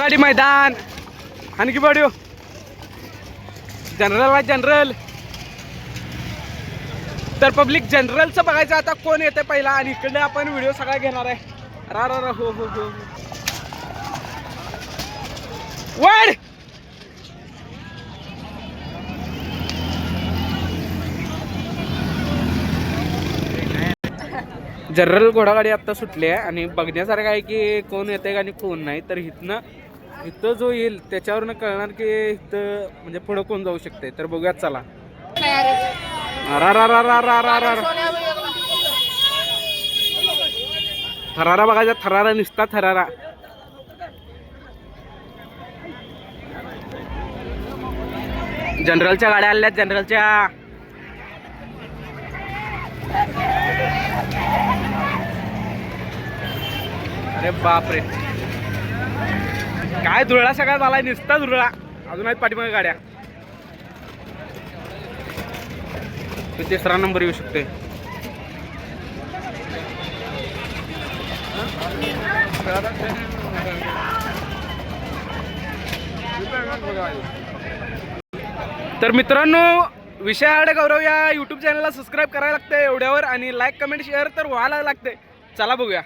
घोडागाडी मैदान आणखी बडिओ जनरल वाय जनरल. तर पब्लिक जनरलचं बघायचं आता कोण येते पहिला आणि इकडे आपण व्हिडिओ सगळा घेणार आहे. रा रा रा हो हो हो वड. जनरल घोडागाडी आत्ता सुटली आहे आणि बघण्यासारखं आहे की कोण येते आणि कोण नाही. तर इथं जो येईल त्याच्यावरनं कळणार की इथं म्हणजे पुढं कोण जाऊ शकते. तर बघूयात चला. रा रा रा रा रा रा रा थरारा बघायचा. थरारा निसता थरारा. जनरलच्या गाड्या आल्यात जनरलच्या. अरे बापरे काय धुरळा सगळा झालाय. निसता धुरळा. अजून आहेत पाठीमागे गाड्या. तिसरा नंबर येऊ शकते. तर मित्रांनो विषय गौरव या यूट्यूब चॅनलला सबस्क्राईब करायला लागतं एवढ्यावर आणि लाईक कमेंट शेअर तर व्हायला लागते. चला बघूया.